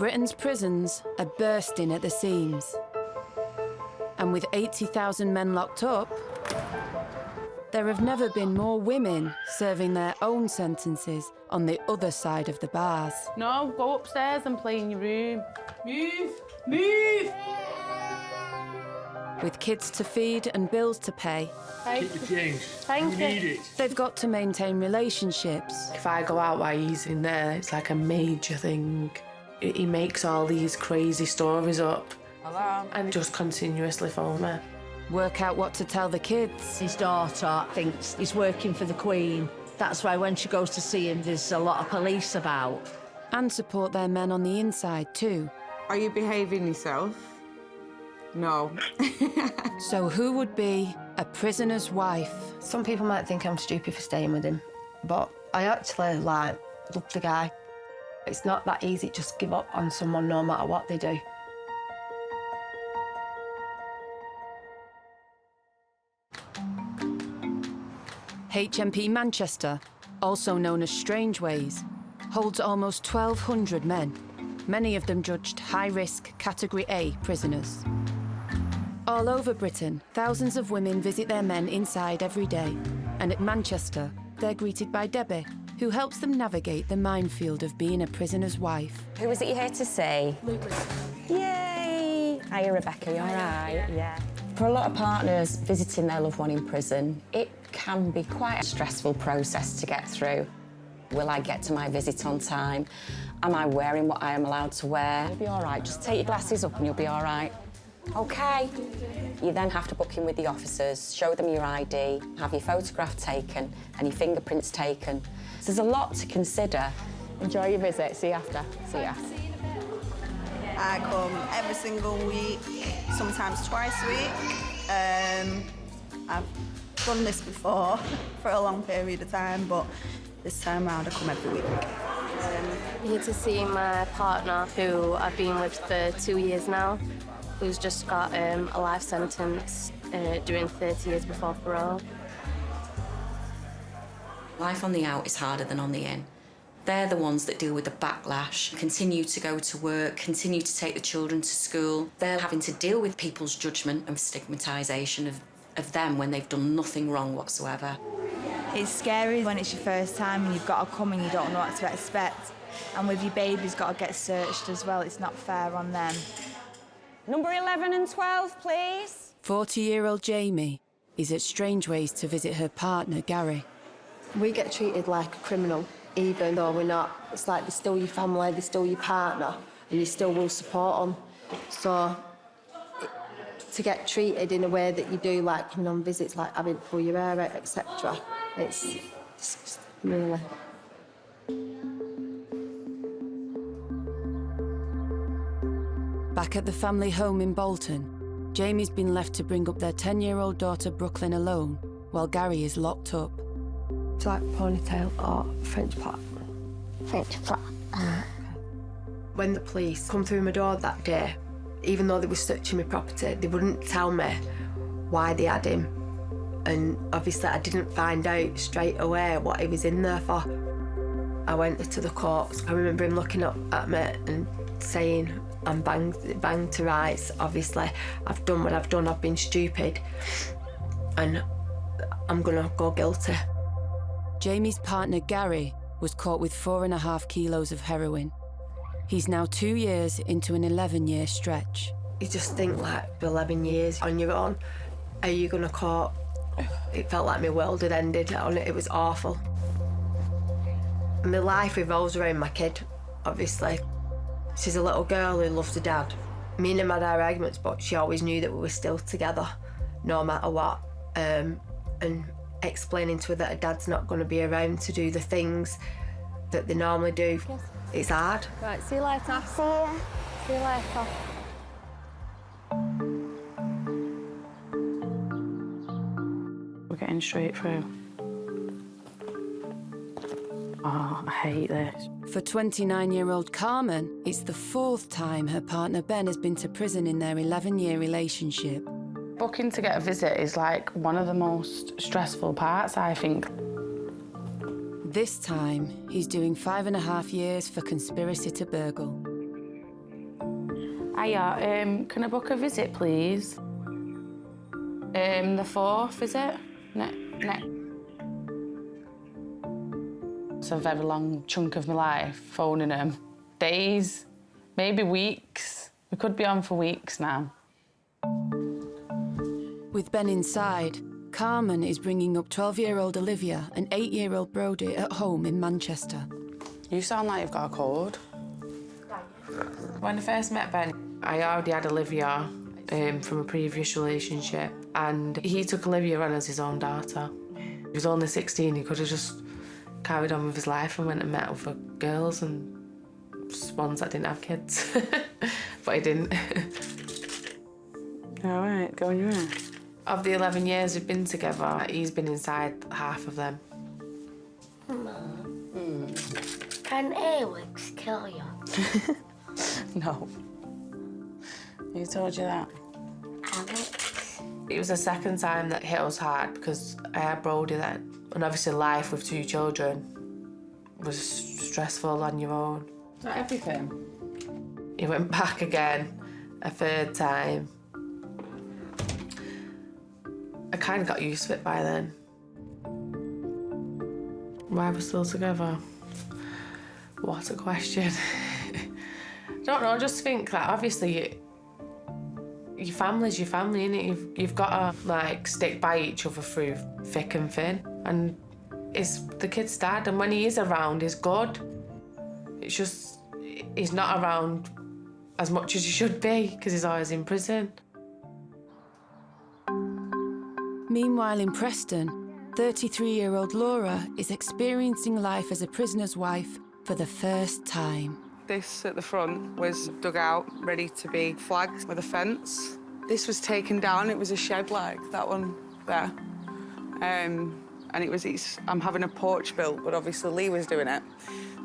Britain's prisons are bursting at the seams. And with 80,000 men locked up, there have never been more women serving their own sentences on the other side of the bars. No, go upstairs and play in your room. Move! Move! With kids to feed and bills to pay, Keep the change. Thank you. Need it. they've got to maintain relationships. If I go out while he's in there, it's like a major thing. He makes all these crazy stories up. Hello? And just continuously phone me. Work out what to tell the kids. His daughter thinks he's working for the Queen. That's why when she goes to see him, there's a lot of police about. And support their men on the inside too. Are you behaving yourself? No. So who would be a prisoner's wife? Some people might think I'm stupid for staying with him, but I actually, love the guy. It's not that easy to just give up on someone no matter what they do. HMP Manchester, also known as Strangeways, holds almost 1,200 men, many of them judged high-risk Category A prisoners. All over Britain, thousands of women visit their men inside every day, and at Manchester, they're greeted by Debbie, who helps them navigate the minefield of being a prisoner's wife. Who is it you're here to see? Yay! Hiya, Rebecca, you all right? Yeah. For a lot of partners visiting their loved one in prison, it can be quite a stressful process to get through. Will I get to my visit on time? Am I wearing what I am allowed to wear? You'll be all right. Just take your glasses up and you'll be all right. OK. You then have to book in with the officers, show them your ID, have your photograph taken and your fingerprints taken. So there's a lot to consider. Enjoy your visit. See you after. See ya. I come every single week, sometimes twice a week. I've done this before for a long period of time, but this time round I come every week. I'm here to see my partner, who I've been with for 2 years now, who's just got a life sentence doing 30 years before parole. Life on the out is harder than on the in. They're the ones that deal with the backlash, continue to go to work, continue to take the children to school. They're having to deal with people's judgment and stigmatisation of them when they've done nothing wrong whatsoever. It's scary when it's your first time and you've got to come and you don't know what to expect. And with your baby's got to get searched as well, it's not fair on them. Number 11 and 12, please. 40-year-old Jamie is at Strangeways to visit her partner, Gary. We get treated like a criminal, even though we're not. It's like they're still your family, they're still your partner, and you still will support them. So to get treated in a way that you do, like coming on visits, like having to pull your hair out, etc., it's just really... Back at the family home in Bolton, Jamie's been left to bring up their 10-year-old daughter Brooklyn alone, while Gary is locked up. It's like ponytail or French plait. French plait. When the police come through my door that day, even though they were searching my property, they wouldn't tell me why they had him. And obviously I didn't find out straight away what he was in there for. I went to the courts. I remember him looking up at me and saying, I'm banged to rights. Obviously, I've done what I've done. I've been stupid. And I'm gonna go guilty. Jamie's partner, Gary, was caught with 4.5 kilos of heroin. He's now 2 years into an 11-year stretch. You just think, like, 11 years on your own, are you gonna cope? It felt like my world had ended on it. It was awful. My life revolves around my kid, obviously. She's a little girl who loves her dad. Me and him had our arguments, but she always knew that we were still together, no matter what. And explaining to her that her dad's not going to be around to do the things that they normally do, yes. It's hard. Right, see you later. See you. See you later. We're getting straight through. Oh, I hate this. For 29-year-old Carmen, it's the 4th time her partner Ben has been to prison in their 11-year relationship. Booking to get a visit is like one of the most stressful parts, I think. This time, he's doing 5.5 years for conspiracy to burgle. Hiya, can I book a visit, please? The 4th, is it? It's a very long chunk of my life, phoning him. Days, maybe weeks. We could be on for weeks now. With Ben inside, Carmen is bringing up 12-year-old Olivia and 8-year-old Brody at home in Manchester. You sound like you've got a cold. When I first met Ben, I already had Olivia from a previous relationship, and he took Olivia on as his own daughter. He was only 16, he could have just carried on with his life and went and met other girls and ones that didn't have kids. But he didn't. All right, go on your own. Of the 11 years we've been together, he's been inside half of them. Can earwigs kill you? No. Who told you that? Alex. It was the second time that hit us hard because I had Brody then. And obviously life with 2 children was stressful on your own. Is that everything? He went back again, a 3rd time. I kind of got used to it by then. Why we're still together? What a question. I don't know, I just think that obviously your family's your family, innit? You've got to, like, stick by each other through thick and thin. And it's the kid's dad, and when he is around, he's good. It's just, he's not around as much as he should be, because he's always in prison. Meanwhile in Preston, 33-year-old Laura is experiencing life as a prisoner's wife for the first time. This at the front was dug out, ready to be flagged with a fence. This was taken down, it was a shed like that one there. And I'm having a porch built, but obviously Lee was doing it.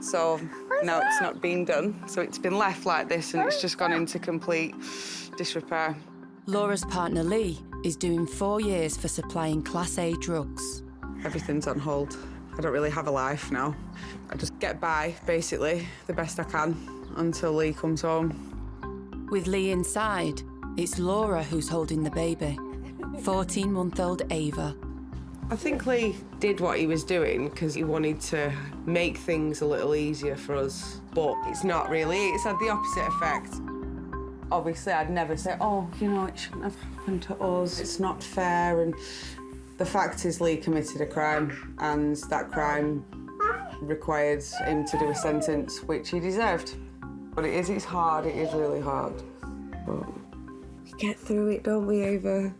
So now it's not being done. So it's been left like this and it's just gone into complete disrepair. Laura's partner Lee is doing 4 years for supplying Class A drugs. Everything's on hold. I don't really have a life now. I just get by, basically, the best I can until Lee comes home. With Lee inside, it's Laura who's holding the baby, 14-month-old Ava. I think Lee did what he was doing because he wanted to make things a little easier for us, but it's not really. It's had the opposite effect. Obviously, I'd never say, oh, you know, it shouldn't have happened to us. It's not fair. And the fact is Lee committed a crime, and that crime required him to do a sentence, which he deserved. But it's hard, it is really hard. But we get through it, don't we, Ava?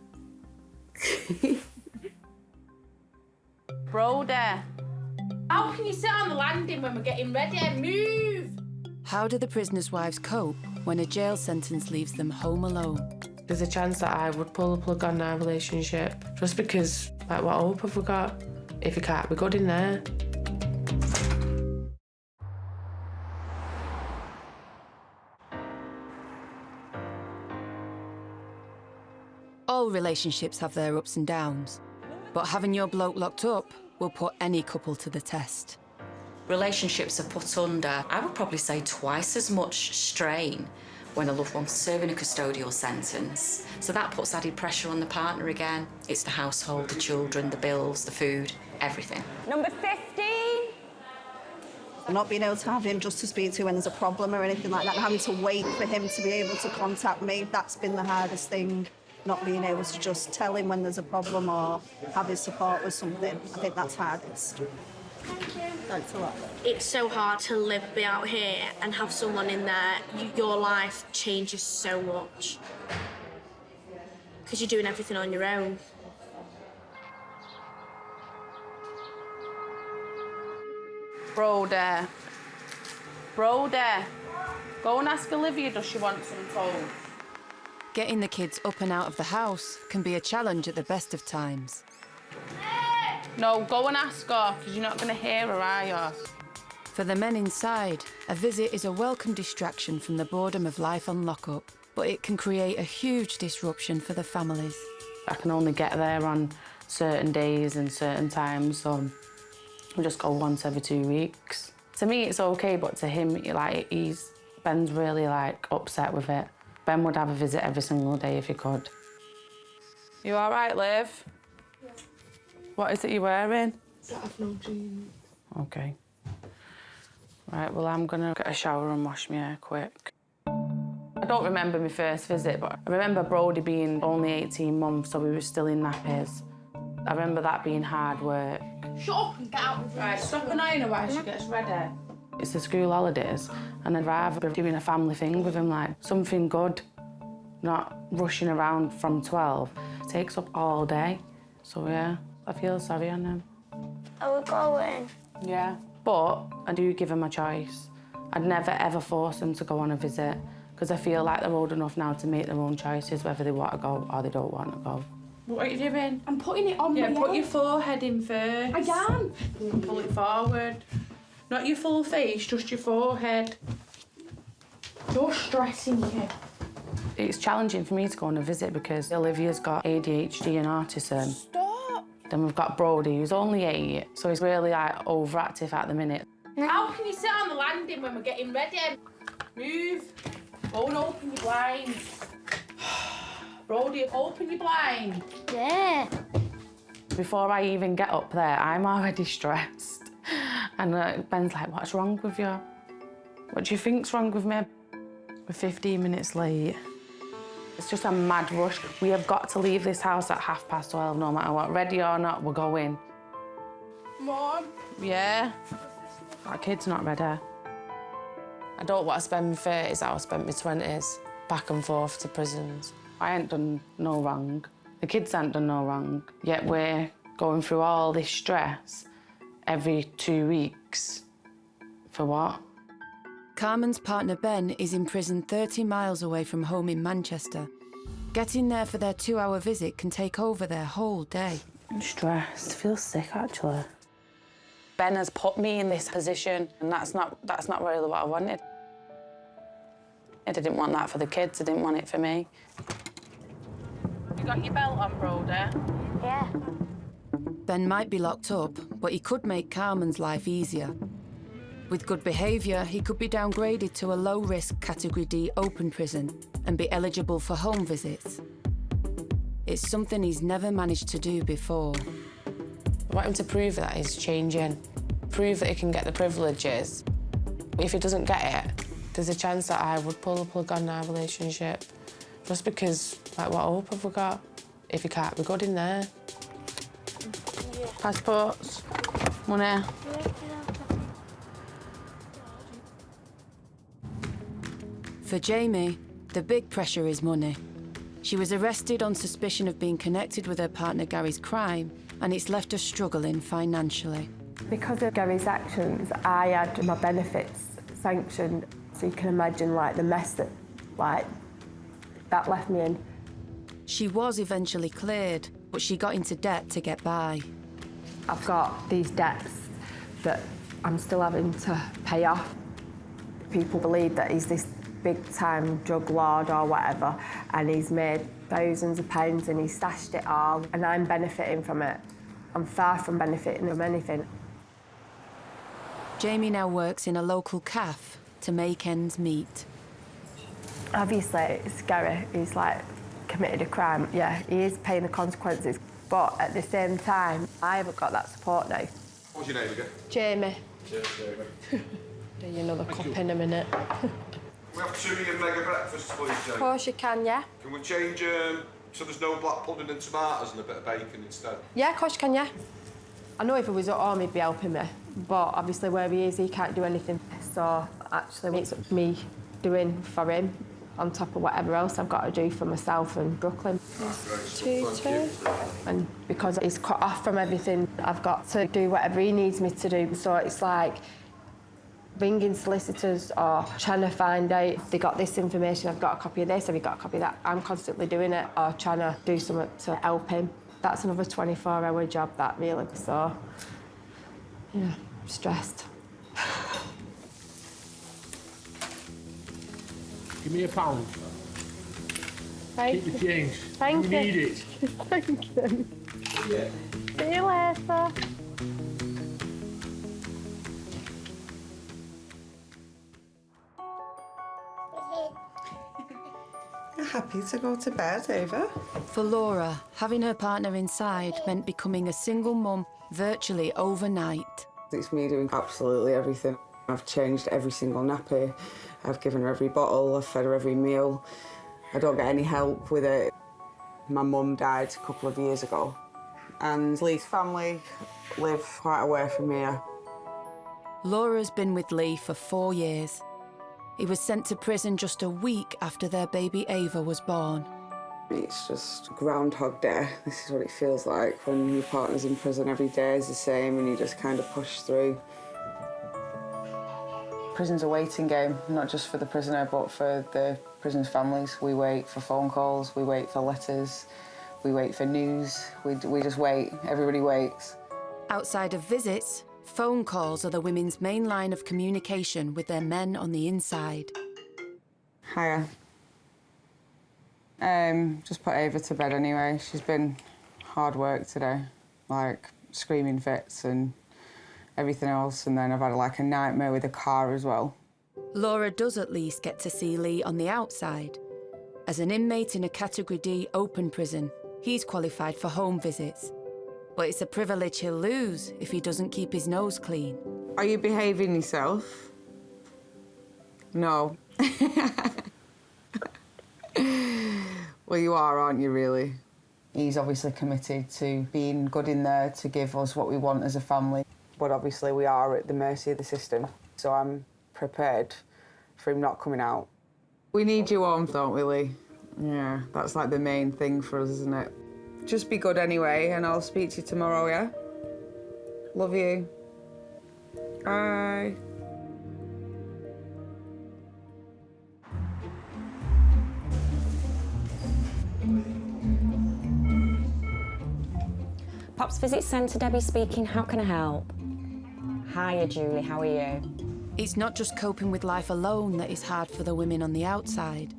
Brody, how can you sit on the landing when we're getting ready? Move! How do the prisoners' wives cope when a jail sentence leaves them home alone? There's a chance that I would pull the plug on our relationship just because, like, what hope have we got if he can't be good in there? All relationships have their ups and downs, but having your bloke locked up will put any couple to the test. Relationships are put under, I would probably say, twice as much strain when a loved one's serving a custodial sentence. So that puts added pressure on the partner again. It's the household, the children, the bills, the food, everything. Number 15. Not being able to have him just to speak to when there's a problem or anything like that, and having to wait for him to be able to contact me, that's been the hardest thing. Not being able to just tell him when there's a problem or have his support with something. I think that's hardest. Thank you. Thanks a lot. It's so hard to live, be out here and have someone in there. Your life changes so much because you're doing everything on your own. Brody, go and ask Olivia, does she want some told? Getting the kids up and out of the house can be a challenge at the best of times. No, go and ask her, because you're not going to hear her, are you? For the men inside, a visit is a welcome distraction from the boredom of life on lockup, but it can create a huge disruption for the families. I can only get there on certain days and certain times, so we just go once every 2 weeks. To me, it's okay, but to him, Ben's really, upset with it. Ben would have a visit every single day if he could. You all right, Liv? Yeah. What is it you're wearing? I've no jeans. OK. Right, well, I'm going to get a shower and wash my hair quick. I don't remember my first visit, but I remember Brody being only 18 months, so we were still in nappies. I remember that being hard work. Shut up and get out of Right, stop an iron while she gets ready. It's the school holidays, and I'd rather be doing a family thing with him, like something good, not rushing around from 12. It takes up all day. So, yeah, I feel sorry on him. Are we going? Yeah. But I do give him a choice. I'd never, ever force them to go on a visit, because I feel like they're old enough now to make their own choices, whether they want to go or they don't want to go. What are you doing? I'm putting it on my head. Yeah, put your forehead in first. I am. Pull it forward. Not your full face, just your forehead. You're stressing me. It's challenging for me to go on a visit because Olivia's got ADHD and autism. Stop. Then we've got Brody, who's only 8, so he's really, like, overactive at the minute. How can you sit on the landing when we're getting ready? Move. Go and open your blinds. Brody, open your blind. Yeah. Before I even get up there, I'm already stressed. And Ben's like, what's wrong with you? What do you think's wrong with me? We're 15 minutes late. It's just a mad rush. We have got to leave this house at 12:30, no matter what. Ready or not, we're going. Mom. Yeah? That kid's not ready. I don't want to spend my 30s how I spent my 20s, back and forth to prisons. I ain't done no wrong. The kids ain't done no wrong. Yet we're going through all this stress every 2 weeks. For what? Carmen's partner Ben is in prison 30 miles away from home in Manchester. Getting there for their 2-hour visit can take over their whole day. I'm stressed. I feel sick, actually. Ben has put me in this position, and that's not really what I wanted. I didn't want that for the kids. I didn't want it for me. You got your belt on, Brody? Yeah. Ben might be locked up, but he could make Carmen's life easier. With good behaviour, he could be downgraded to a low-risk Category D open prison and be eligible for home visits. It's something he's never managed to do before. I want him to prove that he's changing, prove that he can get the privileges. If he doesn't get it, there's a chance that I would pull the plug on our relationship. Just because, like, what hope have we got if he can't be good in there? Yeah. Passports, money. For Jamie, the big pressure is money. She was arrested on suspicion of being connected with her partner Gary's crime, and it's left her struggling financially. Because of Gary's actions, I had my benefits sanctioned, so you can imagine, like, the mess that, like, that left me in. She was eventually cleared, but she got into debt to get by. I've got these debts that I'm still having to pay off. People believe that he's this big-time drug lord or whatever, and he's made thousands of pounds and he's stashed it all, and I'm benefiting from it. I'm far from benefiting from anything. Jamie now works in a local cafe to make ends meet. Obviously, it's scary. He's, like, committed a crime. Yeah, he is paying the consequences. But at the same time, I haven't got that support now. What's your name again? Jamie. Cheers, Jamie. Do you another cup in a minute? We have 2 of your mega breakfasts, please, Jamie. Of course you can, yeah. Can we change so there's no black pudding and tomatoes and a bit of bacon instead? Yeah, of course you can, yeah. I know if he was at home, he'd be helping me. But obviously where he is, he can't do anything. So actually, it's me doing for him on top of whatever else I've got to do for myself and Brooklyn. And because he's cut off from everything, I've got to do whatever he needs me to do. So it's like ringing solicitors or trying to find out if they got this information, I've got a copy of this, have you got a copy of that? I'm constantly doing it, or trying to do something to help him. That's another 24-hour job, that, really. So, yeah, I'm stressed. Give me £1. Thank Keep the change. Thank you. Need it. Thank you. Yeah. See you later. happy to go to bed, Ava. For Laura, having her partner inside meant becoming a single mum virtually overnight. It's me doing absolutely everything. I've changed every single nappy. I've given her every bottle, I've fed her every meal. I don't get any help with it. My mum died a couple of years ago, and Lee's family live quite away from here. Laura's been with Lee for 4 years. He was sent to prison just a week after their baby Ava was born. It's just Groundhog Day. This is what it feels like when your partner's in prison. Every day is the same and you just kind of push through. Prison's a waiting game, not just for the prisoner, but for the prisoners' families. We wait for phone calls, we wait for letters, we wait for news. We just wait. Everybody waits. Outside of visits, phone calls are the women's main line of communication with their men on the inside. Hiya. Just put Ava to bed anyway. She's been hard work today, like screaming fits and everything else, and then I've had like a nightmare with the car as well. Laura does at least get to see Lee on the outside. As an inmate in a Category D open prison, he's qualified for home visits. But it's a privilege he'll lose if he doesn't keep his nose clean. Are you behaving yourself? No. Well, you are, aren't you, really? He's obviously committed to being good in there to give us what we want as a family. But obviously we are at the mercy of the system, so I'm prepared for him not coming out. We need you warmth, don't we, Lee? Yeah, that's like the main thing for us, isn't it? Just be good anyway, and I'll speak to you tomorrow, yeah? Love you. Bye. Pops Visit Centre, Debbie speaking. How can I help? Hiya, Julie. How are you? It's not just coping with life alone that is hard for the women on the outside.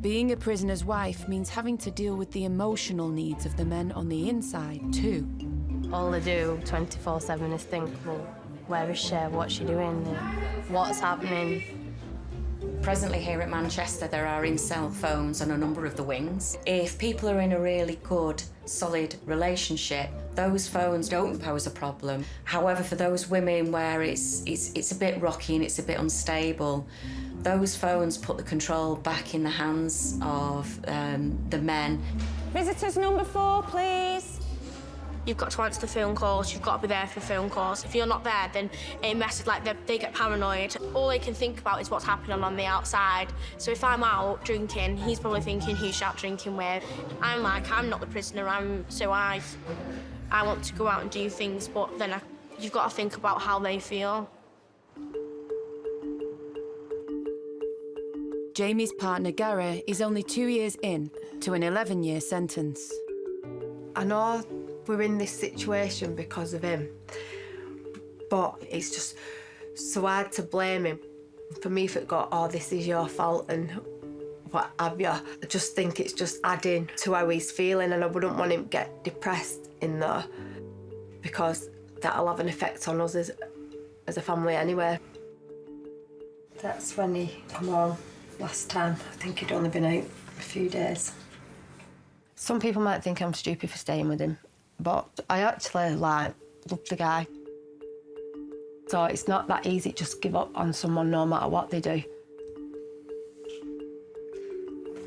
Being a prisoner's wife means having to deal with the emotional needs of the men on the inside, too. All I do 24/7 is think, well, where is she? What's she doing? What's happening? Presently here at Manchester, there are in-cell phones on a number of the wings. If people are in a really good, solid relationship, those phones don't pose a problem. However, for those women where it's a bit rocky and it's a bit unstable, those phones put the control back in the hands of the men. Visitors number 4, please. You've got to answer the phone calls, you've got to be there for the phone calls. If you're not there, then it messes, like they get paranoid. All they can think about is what's happening on the outside. So if I'm out drinking, he's probably thinking who's she out drinking with. I'm not the prisoner, I want to go out and do things, but then you've got to think about how they feel. Jamie's partner, Gary, is only 2 years in to an 11-year sentence. I know we're in this situation because of him, but it's just so hard to blame him. For me, if it got, oh, this is your fault and what have you, I just think it's just adding to how he's feeling, and I wouldn't want him to get depressed in there because that'll have an effect on us as a family anyway. That's when he come home last time. I think he'd only been out a few days. Some people might think I'm stupid for staying with him, but I actually, love the guy. So it's not that easy to just give up on someone no matter what they do.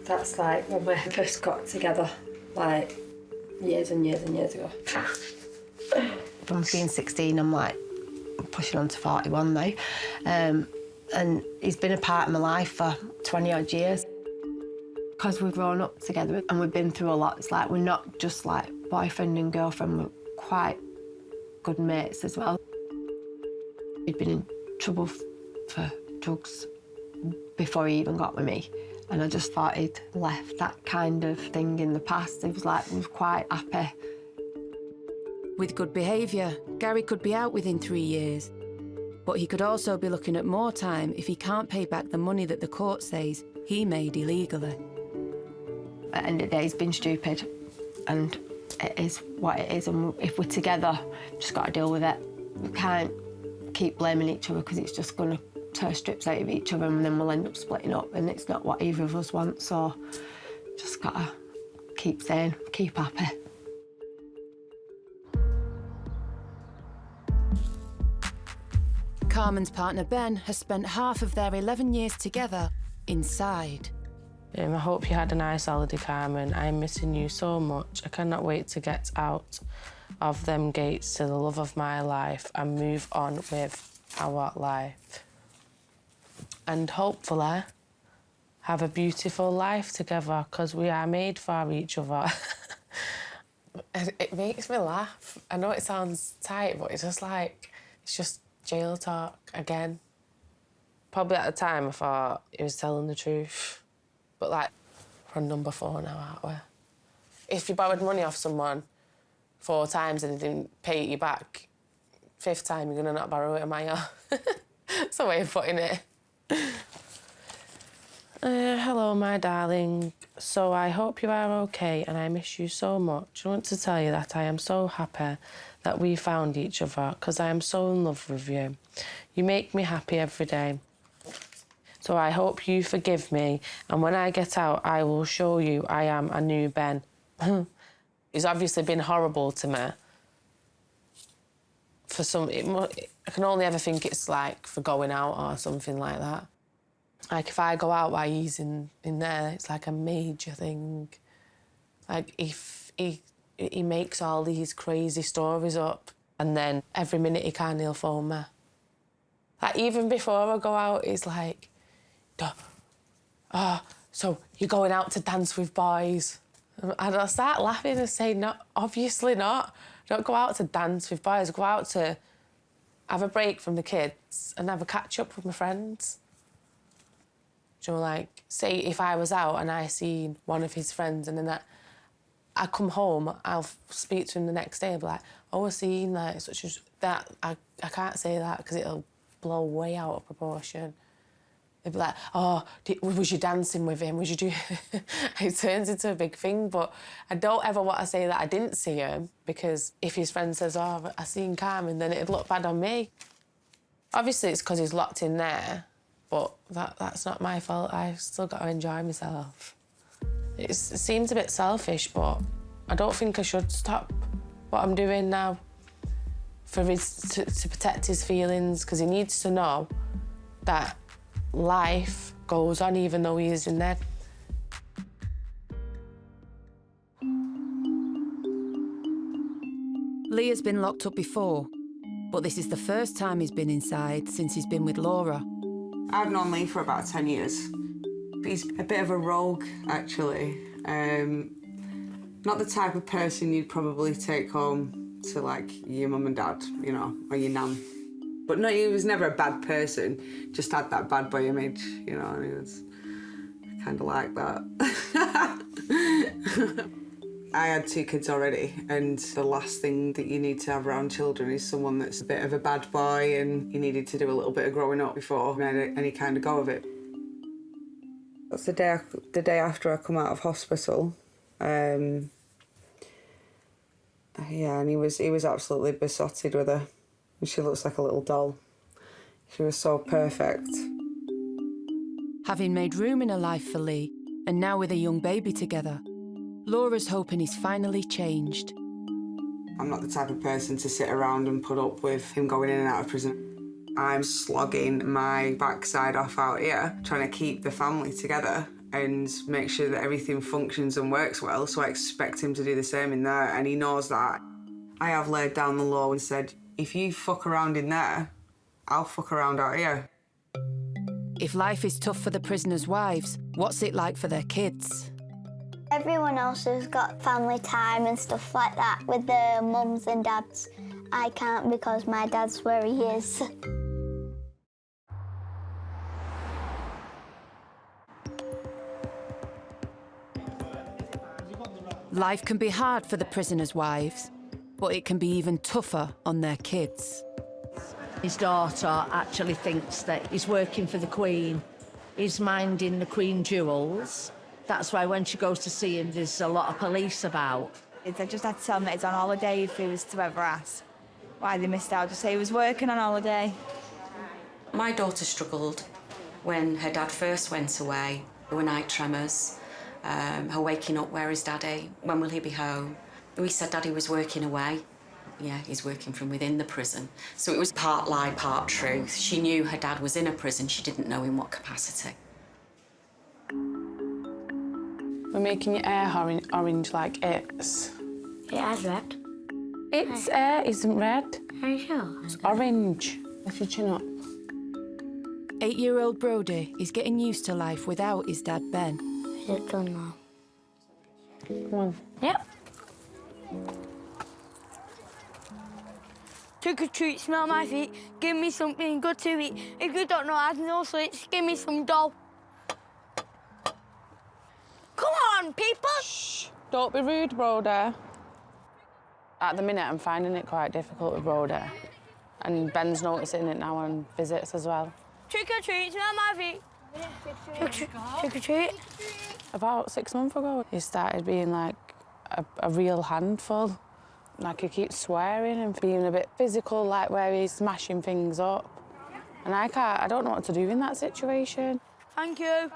That's like when we first got together, like years and years and years ago. From being 16, I'm like pushing on to 41 now. And he's been a part of my life for 20 odd years. Because we've grown up together and we've been through a lot, it's like we're not just like boyfriend and girlfriend, we're quite good mates as well. He'd been in trouble for drugs before he even got with me, and I just thought he'd left that kind of thing in the past. It was like we were quite happy. With good behaviour, Gary could be out within 3 years. But he could also be looking at more time if he can't pay back the money that the court says he made illegally. At the end of the day, he's been stupid, and it is what it is, and if we're together, we've just got to deal with it. We can't keep blaming each other because it's just going to tear strips out of each of them and then we'll end up splitting up, and it's not what either of us want, so just gotta keep sane, keep happy. Carmen's partner Ben has spent half of their 11 years together inside. I hope you had a nice holiday, Carmen. I'm missing you so much. I cannot wait to get out of them gates to the love of my life and move on with our life. And hopefully have a beautiful life together, because we are made for each other. It makes me laugh. I know it sounds tight, but it's just jail talk again. Probably at the time I thought he was telling the truth. But like, we're on number 4 now, aren't we? If you borrowed money off someone 4 times and they didn't pay it you back, 5th time you're gonna not borrow it, am I? That's a way of putting it. Hello, my darling. So I hope you are okay and I miss you so much. I want to tell you that I am so happy that we found each other, because I am so in love with you. You make me happy every day. So I hope you forgive me, and when I get out, I will show you I am a new Ben. He's obviously been horrible to me. I can only ever think it's like for going out or something like that. Like if I go out while he's in there, it's like a major thing. Like if he makes all these crazy stories up, and then every minute he can, he'll phone me. Like even before I go out, it's like, so you're going out to dance with boys? And I'll start laughing and say, no, obviously not. Don't go out to dance with boys. Go out to have a break from the kids and have a catch up with my friends. Do you know, like, say if I was out and I seen one of his friends and then I come home, I'll speak to him the next day and be like, oh, I seen like such as that. I can't say that because it'll blow way out of proportion. They'd be like, oh, was you dancing with him? Was you do? It turns into a big thing, but I don't ever want to say that I didn't see him, because if his friend says, oh, I seen Carmen, then it'd look bad on me. Obviously, it's because he's locked in there, but that's not my fault. I've still got to enjoy myself. It seems a bit selfish, but I don't think I should stop what I'm doing now to protect his feelings, because he needs to know that life goes on even though he is in there. Leah's been locked up before, but this is the first time he's been inside since he's been with Laura. I've known Lee for about 10 years. He's a bit of a rogue, actually. Not the type of person you'd probably take home to, like, your mum and dad, you know, or your nan. But no, he was never a bad person, just had that bad boy image, you know, and he was kind of like that. I had 2 kids already, and the last thing that you need to have around children is someone that's a bit of a bad boy, and you needed to do a little bit of growing up before you had any kind of go of it. That's the day after I come out of hospital. Yeah, and he was absolutely besotted with her. She looks like a little doll. She was so perfect. Having made room in her life for Lee, and now with a young baby together, Laura's hoping he's finally changed. I'm not the type of person to sit around and put up with him going in and out of prison. I'm slogging my backside off out here, trying to keep the family together and make sure that everything functions and works well, so I expect him to do the same in there, and he knows that. I have laid down the law and said, if you fuck around in there, I'll fuck around out here. If life is tough for the prisoners' wives, what's it like for their kids? Everyone else has got family time and stuff like that with their mums and dads. I can't because my dad's where he is. Life can be hard for the prisoners' wives, but it can be even tougher on their kids. His daughter actually thinks that he's working for the Queen. He's minding the Queen jewels. That's why when she goes to see him, there's a lot of police about. I just had to tell him that he's on holiday if he was to ever ask why they missed out. Just say he was working on holiday. My daughter struggled when her dad first went away. There were night tremors, her waking up, where is Daddy? When will he be home? We said Daddy was working away. Yeah, he's working from within the prison. So it was part lie, part truth. She knew her dad was in a prison, she didn't know in what capacity. We're making your hair orange like it's. It has red. Its hair isn't red. Are you sure? It's orange. Lift your chin up. 8-year-old Brody is getting used to life without his dad, Ben. Is it done now? Come on. Yep. Trick or treat, smell my feet, give me something good to eat. If you don't know how to know sweets, give me some dough. Come on, people! Shh. Don't be rude, Brody. At the minute, I'm finding it quite difficult with Brody. And Ben's noticing it now on visits as well. Trick or treat, smell my feet. Trick or treat. About 6 months ago, he started being like a real handful. Like he keeps swearing and being a bit physical, like where he's smashing things up. And I don't know what to do in that situation. Thank you.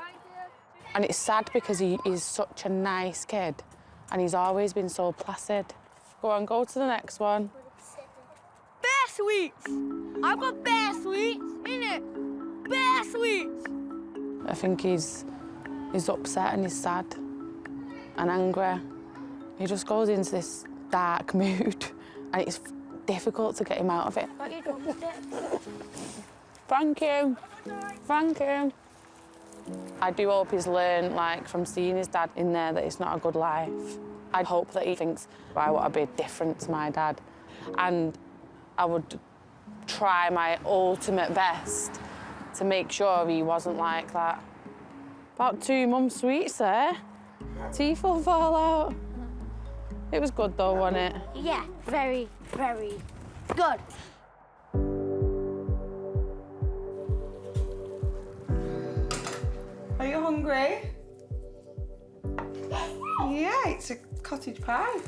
And it's sad because he's such a nice kid and he's always been so placid. Go on, go to the next one. Bear sweets! I've got bear sweets, innit? Bear sweets! I think he's upset and he's sad and angry. He just goes into this dark mood and it's difficult to get him out of it. Thank you. Thank you. I do hope he's learned, like, from seeing his dad in there that it's not a good life. I hope that he thinks, I want to be different to my dad. And I would try my ultimate best to make sure he wasn't like that. About 2 months sweets there. Teeth will fall out. It was good though, wasn't it? Yeah, very, very good. Are you hungry? Yeah, it's a cottage pie.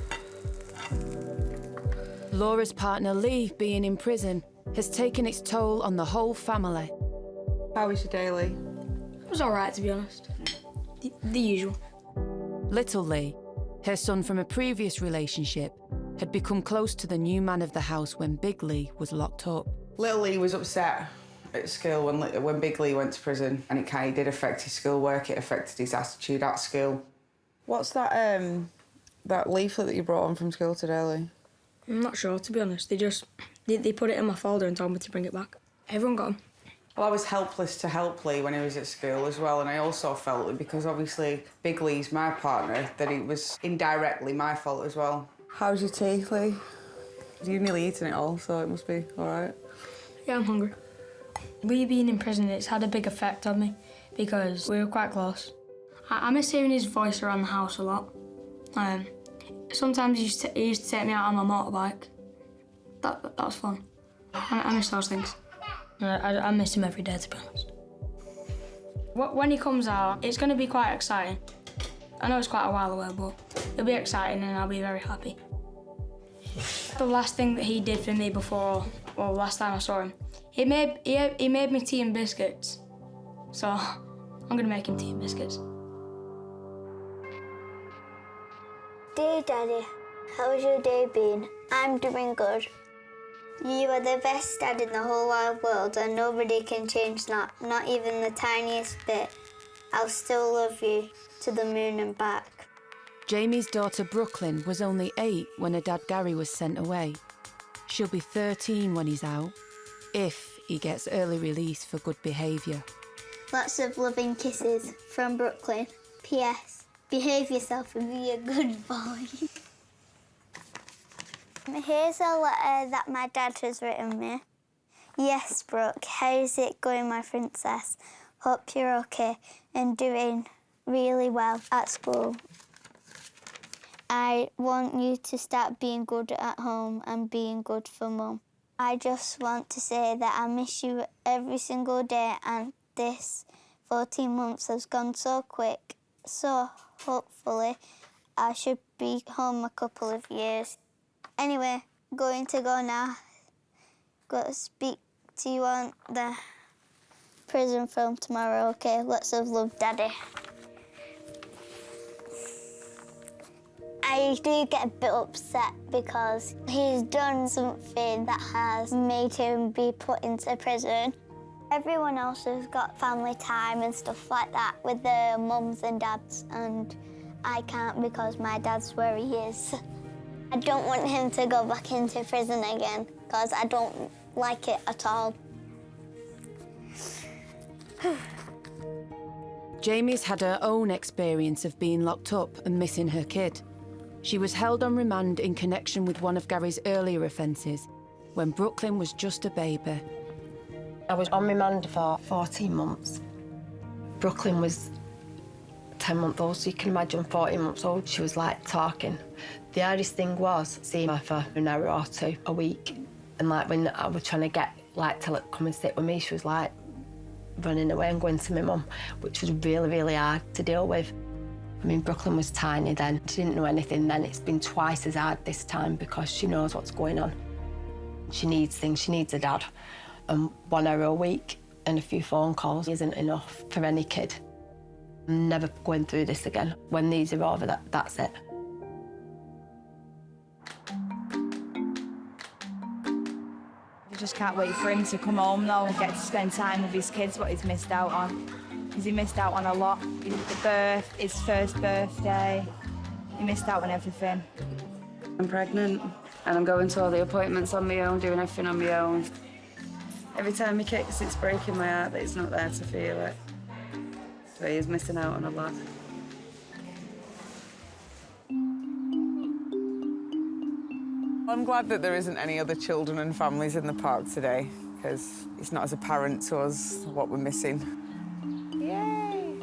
Laura's partner Lee being in prison has taken its toll on the whole family. How was your daily? It was all right, to be honest. The usual. Little Lee, her son from a previous relationship, had become close to the new man of the house when Big Lee was locked up. Little Lee was upset at school when Big Lee went to prison, and it kind of did affect his schoolwork. It affected his attitude at school. What's that leaflet that you brought on from school today, Lee? I'm not sure, to be honest. They put it in my folder and told me to bring it back. Everyone got them. Well, I was helpless to help Lee when he was at school as well, and I also felt that because obviously Big Lee's my partner, that it was indirectly my fault as well. How's your teeth, Lee? You've nearly eaten it all, so it must be all right. Yeah, I'm hungry. Lee being in prison, it's had a big effect on me because we were quite close. I miss hearing his voice around the house a lot. Sometimes he used to take me out on my motorbike. That was fun. I miss those things. I miss him every day, to be honest. When he comes out, it's going to be quite exciting. I know it's quite a while away, but it'll be exciting and I'll be very happy. The last thing that he did for me last time I saw him, he made me tea and biscuits. So I'm going to make him tea and biscuits. Dear Daddy, how's your day been? I'm doing good. You are the best dad in the whole wide world and nobody can change that, not even the tiniest bit. I'll still love you to the moon and back. Jamie's daughter Brooklyn was only 8 when her dad Gary was sent away. She'll be 13 when he's out, if he gets early release for good behaviour. Lots of loving kisses from Brooklyn. P.S. Behave yourself and be a good boy. Here's a letter that my dad has written me. Yes, Brooke, how's it going, my princess? Hope you're okay and doing really well at school. I want you to start being good at home and being good for Mum. I just want to say that I miss you every single day and this 14 months has gone so quick. So, hopefully, I should be home a couple of years. Anyway, going to go now. Got to speak to you on the prison film tomorrow, OK? Lots of love, Daddy. I do get a bit upset because he's done something that has made him be put into prison. Everyone else has got family time and stuff like that with their mums and dads, and I can't because my dad's where he is. I don't want him to go back into prison again because I don't like it at all. Jamie's had her own experience of being locked up and missing her kid. She was held on remand in connection with one of Gary's earlier offences, when Brooklyn was just a baby. I was on remand for 14 months. Brooklyn was 10 months old, so you can imagine 14 months old. She was like talking. The hardest thing was seeing her for an hour or two a week. And like when I was trying to get like to come and sit with me, she was like running away and going to my mum, which was really, really hard to deal with. I mean, Brooklyn was tiny then. She didn't know anything then. It's been twice as hard this time because she knows what's going on. She needs things. She needs a dad. And 1 hour a week and a few phone calls isn't enough for any kid. I'm never going through this again. When these are over, that's it. I just can't wait for him to come home now and get to spend time with his kids, what he's missed out on. Because he missed out on a lot. His first birthday, he missed out on everything. I'm pregnant and I'm going to all the appointments on my own, doing everything on my own. Every time he kicks, it's breaking my heart that he's not there to feel it. So he's missing out on a lot. I'm glad that there isn't any other children and families in the park today, because it's not as apparent to us what we're missing. Yay!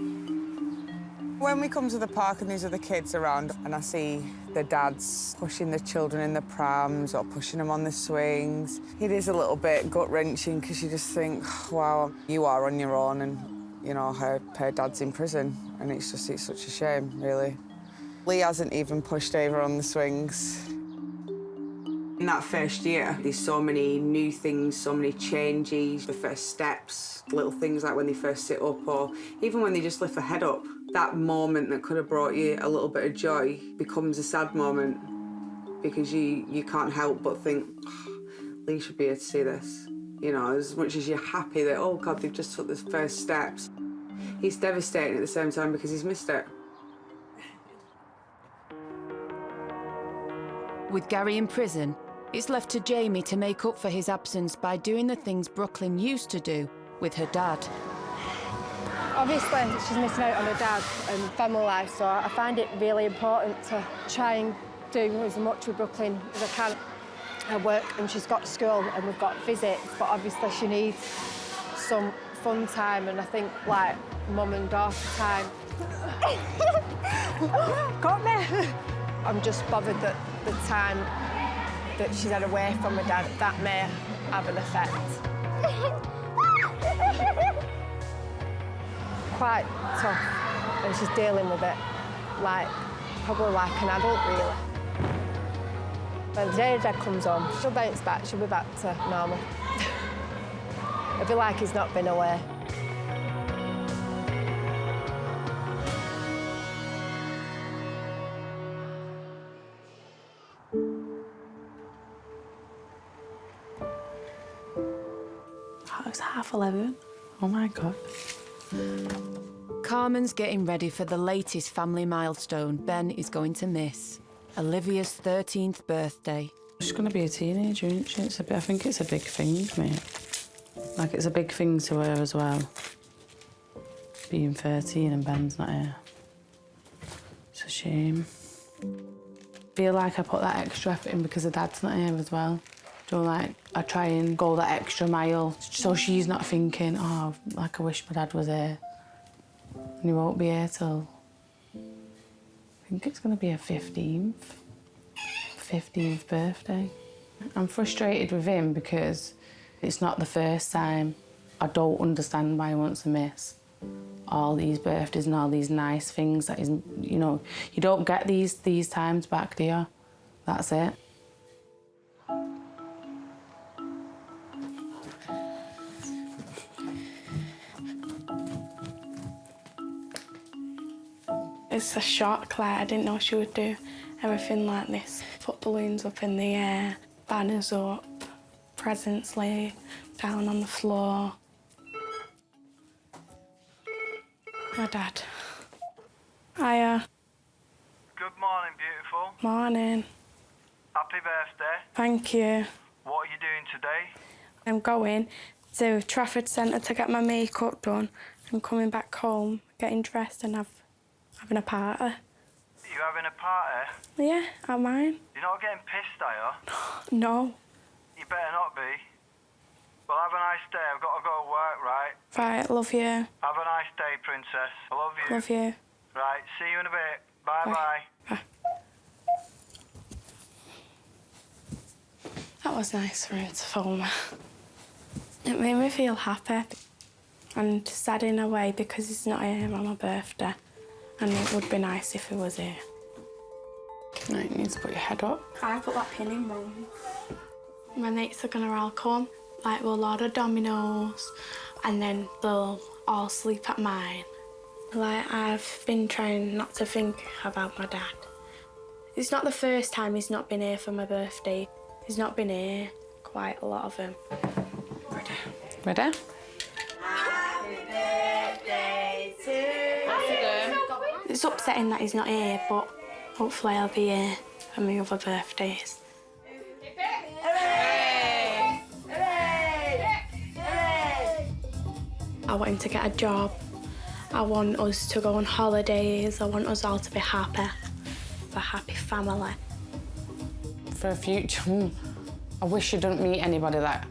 When we come to the park and there's other kids around and I see the dads pushing the children in the prams or pushing them on the swings, it is a little bit gut-wrenching because you just think, wow, you are on your own and, you know, her dad's in prison, and it's such a shame, really. Lee hasn't even pushed over on the swings. In that first year, there's so many new things, so many changes, the first steps, little things like when they first sit up or even when they just lift their head up. That moment that could have brought you a little bit of joy becomes a sad moment because you can't help but think, oh, Lee should be here to see this. You know, as much as you're happy that, oh God, they've just took the first steps, he's devastating at the same time because he's missed it. With Gary in prison, it's left to Jamie to make up for his absence by doing the things Brooklyn used to do with her dad. Obviously, she's missing out on her dad and family life, so I find it really important to try and do as much with Brooklyn as I can. I work and she's got school and we've got visits, but obviously she needs some fun time, and I think, like, mum and daughter time. Got me! I'm just bothered that the time that she's had away from her dad, that may have an effect. Quite tough, and she's dealing with it, like, probably like an adult, really. When the day her dad comes home, she'll bounce back, she'll be back to normal. It'll be like he's not been away. Oh, it's 11:30. Oh my God. Carmen's getting ready for the latest family milestone Ben is going to miss, Olivia's 13th birthday. She's going to be a teenager, isn't she? I think it's a big thing, mate. Like, it's a big thing to her as well. Being 13 and Ben's not here. It's a shame. I feel like I put that extra effort in because her dad's not here as well. So, like, I try and go that extra mile so she's not thinking, oh, like, I wish my dad was here. And he won't be here till... I think it's going to be her 15th birthday. I'm frustrated with him because it's not the first time. I don't understand why he wants to miss all these birthdays and all these nice things that is, you know, you don't get these times back, do you? That's it. It's a shock, like I didn't know she would do everything like this. Put balloons up in the air, banners up, presents lay down on the floor. My dad. Hiya. Good morning, beautiful. Morning. Happy birthday. Thank you. What are you doing today? I'm going to Trafford Centre to get my makeup done. I'm coming back home, getting dressed and having a party. Are you having a party? Yeah, at mine. You're not getting pissed, are you? No. You better not be. Well, have a nice day. I've got to go to work, right? Right, love you. Have a nice day, princess. I love you. Love you. Right, see you in a bit. Bye-bye. Bye. That was nice for him to phone me. It made me feel happy and sad in a way because he's not here on my birthday, and it would be nice if he was here. Right, you need to put your head up. I put that pin in wrong. My mates are gonna all come, like we'll order Domino's, and then they'll all sleep at mine. Like, I've been trying not to think about my dad. It's not the first time he's not been here for my birthday. He's not been here, quite a lot of them. Ready? Ready? Happy birthday to you. It's upsetting that he's not here, but hopefully I'll be here for my other birthdays. Hooray! Hooray! Hooray! I want him to get a job. I want us to go on holidays. I want us all to be happy. A happy family. For a future, I wish you don't meet anybody that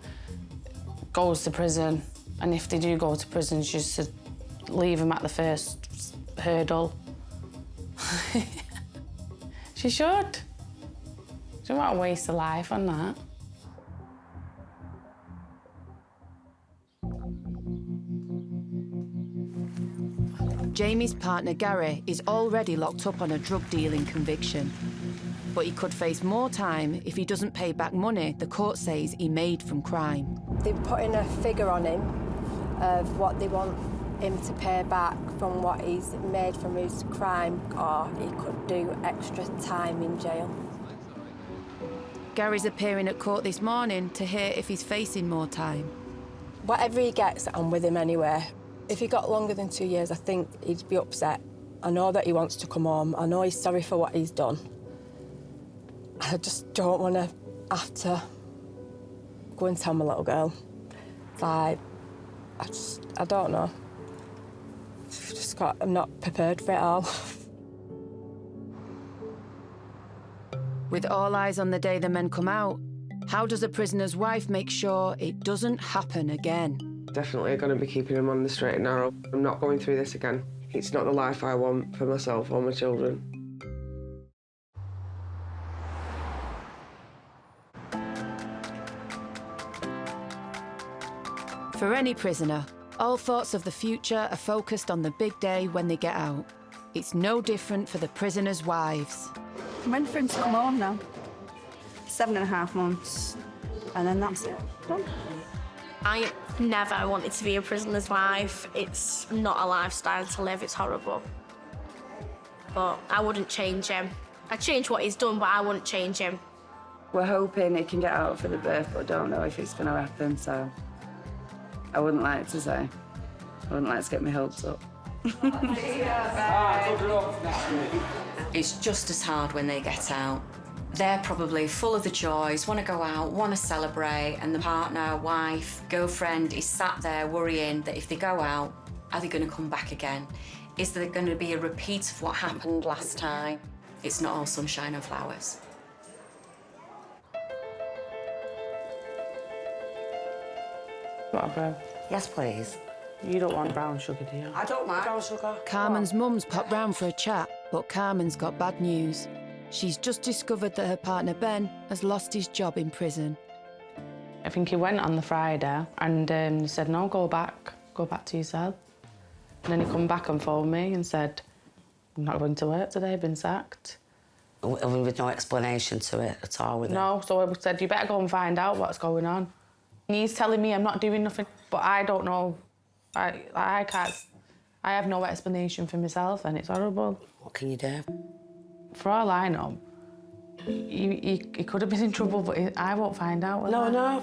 goes to prison. And if they do go to prison, just to leave them at the first hurdle. She should. She don't want to waste a life on that. Jamie's partner, Gary, is already locked up on a drug dealing conviction. But he could face more time if he doesn't pay back money the court says he made from crime. They're putting a figure on him of what they want him to pay back from what he's made from his crime, or he could do extra time in jail. Gary's appearing at court this morning to hear if he's facing more time. Whatever he gets, I'm with him anyway. If he got longer than 2 years, I think he'd be upset. I know that he wants to come home. I know he's sorry for what he's done. I just don't want to have to go and tell my little girl. Like, I don't know. I'm not prepared for it all. With all eyes on the day the men come out, how does a prisoner's wife make sure it doesn't happen again? Definitely going to be keeping him on the straight and narrow. I'm not going through this again. It's not the life I want for myself or my children. For any prisoner, all thoughts of the future are focused on the big day when they get out. It's no different for the prisoners' wives. I'm ready for him to come home now. 7.5 months, and then that's it. Done. I never wanted to be a prisoner's wife. It's not a lifestyle to live, it's horrible. But I wouldn't change him. I'd change what he's done, but I wouldn't change him. We're hoping he can get out for the birth, but don't know if it's going to happen, so I wouldn't like to say. I wouldn't like to get my hopes up. It's just as hard when they get out. They're probably full of the joys, want to go out, want to celebrate, and the partner, wife, girlfriend is sat there worrying that if they go out, are they going to come back again? Is there going to be a repeat of what happened last time? It's not all sunshine and flowers. What, bro? Yes, please. You don't want brown sugar, do you? I don't mind brown sugar. Carmen's mum's popped round for a chat, but Carmen's got bad news. She's just discovered that her partner, Ben, has lost his job in prison. I think he went on the Friday and he said, no, go back to your cell. And then he come back and phoned me and said, I'm not going to work today, I've been sacked. With no explanation to it at all, with it? No, so I said, you better go and find out what's going on. And he's telling me I'm not doing nothing, but I don't know. I can't, I have no explanation for myself and it's horrible. What can you do? For all I know, he could have been in trouble, but I won't find out. will I? No.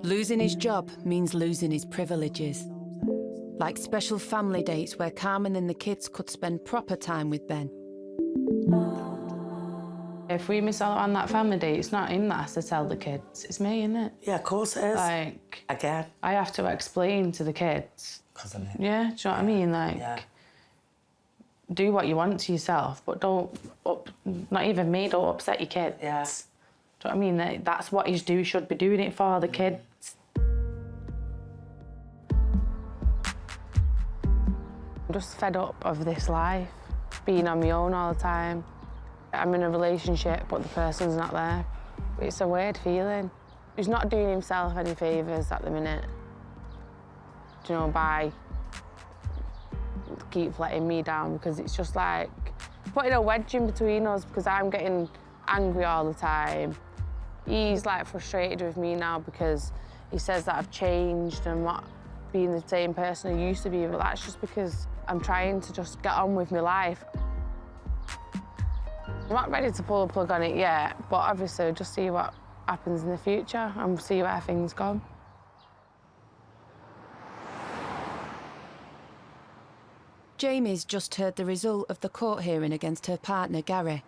Losing his job means losing his privileges. Like special family dates where Carmen and the kids could spend proper time with Ben. If we miss out on that family day, it's not him that has to tell the kids, it's me, isn't it? Yeah, of course it is. Like, again, I have to explain to the kids. Because of me. Yeah, do you know what I mean? Like, do what you want to yourself, but not even me, don't upset your kids. Yeah. Do you know what I mean? That's what he should be doing it for, the kids. I'm just fed up of this life, being on my own all the time. I'm in a relationship, but the person's not there. It's a weird feeling. He's not doing himself any favours at the minute, do you know, by keep letting me down, because it's just like putting a wedge in between us because I'm getting angry all the time. He's like frustrated with me now because he says that I've changed and not being the same person I used to be, but that's just because I'm trying to just get on with my life. I'm not ready to pull the plug on it yet, but obviously just see what happens in the future and see where things go. Jamie's just heard the result of the court hearing against her partner, Gary.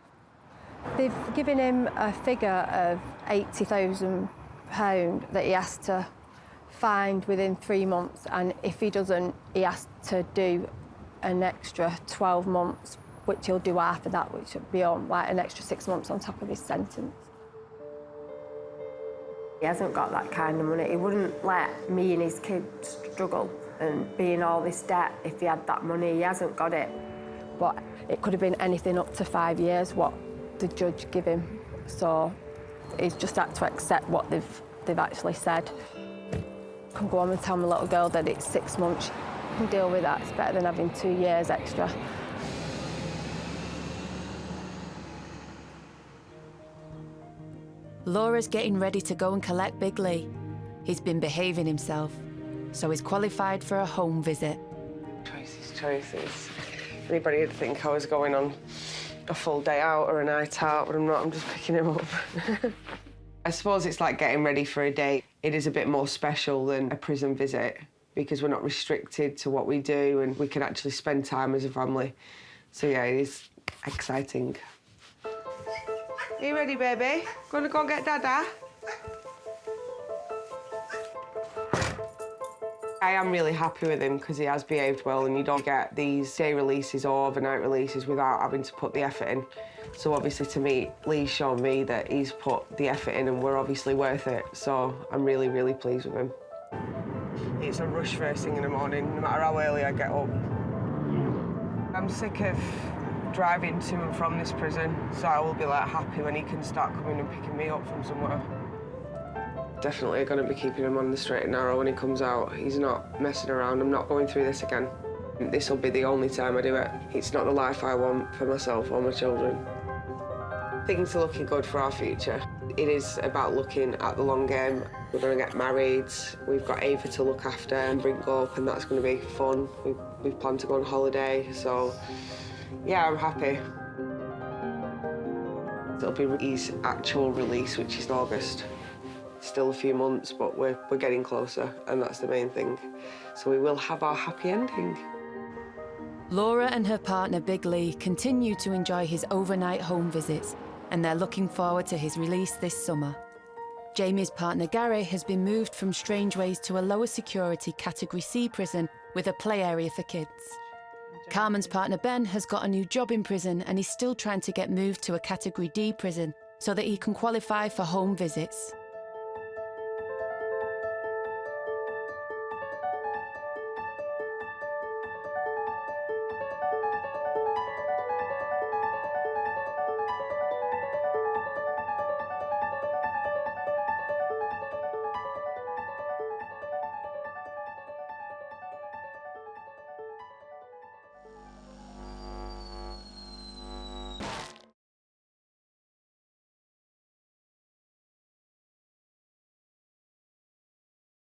They've given him a figure of £80,000 that he has to find within 3 months, and if he doesn't, he has to do an extra 12 months, which he'll do after that, which will be on like an extra 6 months on top of his sentence. He hasn't got that kind of money. He wouldn't let me and his kids struggle and be in all this debt if he had that money. He hasn't got it. But it could have been anything up to 5 years, what the judge gave him. So he's just had to accept what they've actually said. I can go home and tell my little girl that it's 6 months. She can deal with that. It's better than having 2 years extra. Laura's getting ready to go and collect Big Lee. He's been behaving himself, so he's qualified for a home visit. Choices. Anybody would think I was going on a full day out or a night out, but I'm not, I'm just picking him up. I suppose it's like getting ready for a date. It is a bit more special than a prison visit because we're not restricted to what we do and we can actually spend time as a family. So yeah, it is exciting. Are you ready, baby? Gonna go and get Dada? I am really happy with him because he has behaved well, and you don't get these day releases or overnight releases without having to put the effort in. So obviously to me, Lee's shown me that he's put the effort in and we're obviously worth it. So I'm really, really pleased with him. It's a rush first thing in the morning, no matter how early I get up. I'm sick of driving to and from this prison, so I will be like happy when he can start coming and picking me up from somewhere. Definitely going to be keeping him on the straight and narrow when he comes out. He's not messing around. I'm not going through this again. This will be the only time I do it. It's not the life I want for myself or my children. Things are looking good for our future. It is about looking at the long game. We're going to get married. We've got Ava to look after and bring up, and that's going to be fun. We've planned to go on holiday, so yeah, I'm happy. It'll be his actual release, which is in August. Still a few months, but we're getting closer, and that's the main thing. So we will have our happy ending. Laura and her partner, Big Lee, continue to enjoy his overnight home visits, and they're looking forward to his release this summer. Jamie's partner, Gary, has been moved from Strangeways to a lower security Category C prison with a play area for kids. Carmen's partner, Ben, has got a new job in prison and is still trying to get moved to a Category D prison so that he can qualify for home visits.